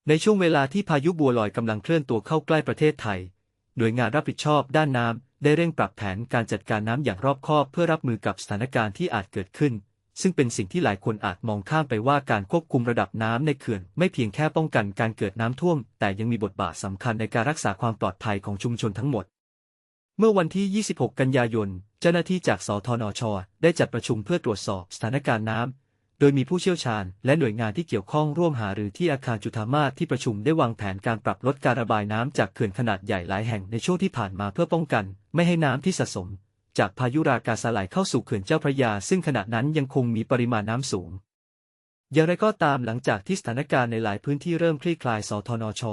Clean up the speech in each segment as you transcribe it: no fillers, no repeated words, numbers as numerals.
ในช่วงเวลาที่พายุบัวลอยกำลังเคลื่อนตัวเข้าใกล้ประเทศไทยหน่วยงานรับผิดชอบด้านน้ำได้เร่งปรับแผนการจัดการน้ำอย่างรอบคอบเพื่อรับมือกับสถานการณ์ที่อาจเกิดขึ้นซึ่งเป็นสิ่งที่หลายคนอาจมองข้ามไปว่าการควบคุมระดับน้ำในเขื่อนไม่เพียงแค่ป้องกันการเกิดน้ำท่วมแต่ยังมีบทบาทสำคัญในการรักษาความปลอดภัยของชุมชนทั้งหมดเมื่อวันที่ 26 กันยายนเจ้าหน้าที่จากสทนช.ได้จัดประชุมเพื่อตรวจสอบสถานการณ์น้ำโดยมีผู้เชี่ยวชาญและหน่วยงานที่เกี่ยวข้องร่วมหารือที่อาคารจุฑามาสที่ประชุมได้วางแผนการปรับลดการระบายน้ำจากเขื่อนขนาดใหญ่หลายแห่งในช่วงที่ผ่านมาเพื่อป้องกันไม่ให้น้ำที่สะสมจากพายุรากาศไหลเข้าสู่เขื่อนเจ้าพระยาซึ่งขณะนั้นยังคงมีปริมาณน้ำสูงอย่างไรก็ตามหลังจากที่สถานการณ์ในหลายพื้นที่เริ่มคลี่คลายสทนช.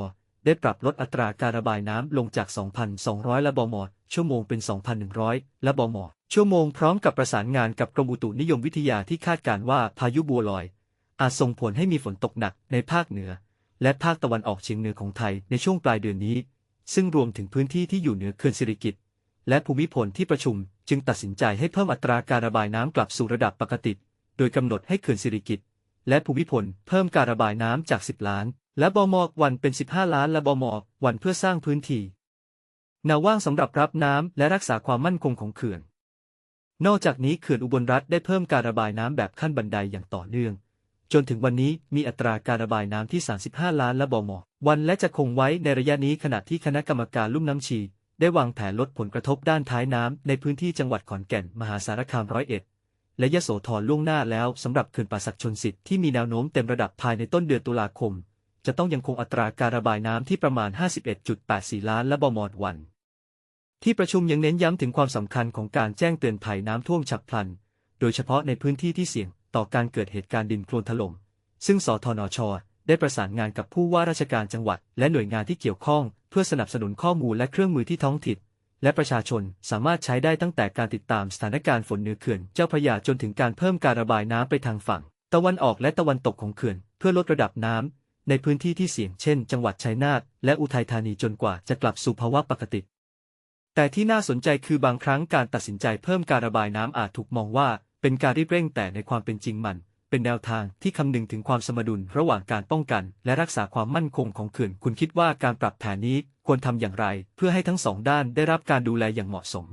ได้ปรับลดอัตราการระบายน้ำลงจาก 2,200 ละบม.ชั่วโมงเป็น 2,100 ละบม.ชั่วโมงพร้อมกับประสานงานกับกรมอุตุนิยมวิทยาที่คาดการณ์ว่าพายุบัวลอยอาจส่งผลให้มีฝนตกหนักในภาคเหนือและภาคตะวันออกเฉียงเหนือของไทยในช่วงปลายเดือนนี้ซึ่งรวมถึงพื้นที่ที่อยู่เหนือเขื่อนสิริกิติ์และภูมิพลที่ประชุมจึงตัดสินใจให้เพิ่มอัตราการระบายน้ำกลับสู่ระดับปกติโดยกำหนดให้เขื่อนสิริกิติ์และภูมิพลเพิ่มการระบายน้ำจาก 10 ล้านและบม.วันเป็น 15 ล้านและบม.วันเพื่อสร้างพื้นที่นาว่างสำหรับรับน้ำและรักษาความมั่นคงของเขื่อนนอกจากนี้เขื่อนอุบลรัตน์ได้เพิ่มการระบายน้ำแบบขั้นบันไดอย่างต่อเนื่องจนถึงวันนี้มีอัตราการระบายน้ำที่ 35 ล้านและบม.วันและจะคงไว้ในระยะนี้ขณะที่คณะกรรมการลุ่มน้ำชีได้วางแผนลดผลกระทบด้านท้ายน้ำในพื้นที่จังหวัดขอนแก่นมหาสารคาม101และยโสธรล่วงหน้าแล้วสำหรับเขื่อนป่าสักชลสิทธิ์ที่มีแนวโน้มเต็มระดับภายในต้นเดือนตุลาคมจะต้องยังคงอัตราการระบายน้ำที่ประมาณ 51.84 ล้านและบม.วันที่ประชุมยังเน้นย้ำถึงความสำคัญของการแจ้งเตือนภัยน้ำท่วมฉับพลันโดยเฉพาะในพื้นที่ที่เสี่ยงต่อการเกิดเหตุการณ์ดินโคลนถล่มซึ่งสทนช.ได้ประสานงานกับผู้ว่าราชการจังหวัดและหน่วยงานที่เกี่ยวข้องเพื่อสนับสนุนข้อมูลและเครื่องมือที่ท้องถิ่นและประชาชนสามารถใช้ได้ตั้งแต่การติดตามสถานการณ์ฝนเหนือเขื่อนเจ้าพระยาจนถึงการเพิ่มการระบายน้ำไปทางฝั่งตะวันออกและตะวันตกของเขื่อนเพื่อลดระดับน้ำในพื้นที่ที่เสี่ยงเช่นจังหวัดชัยนาทและอุทัยธานีจนกว่าจะกลับสู่ภาวะปกติแต่ที่น่าสนใจคือบางครั้งการตัดสินใจเพิ่มการระบายน้ำอาจถูกมองว่าเป็นการรีบเร่งแต่ในความเป็นจริงมันเป็นแนวทางที่คำนึงถึงความสมดุลระหว่างการป้องกันและรักษาความมั่นคงของเขื่อนคุณคิดว่าการปรับแผนนี้ควรทำอย่างไรเพื่อให้ทั้งสองด้านได้รับการดูแลอย่างเหมาะสม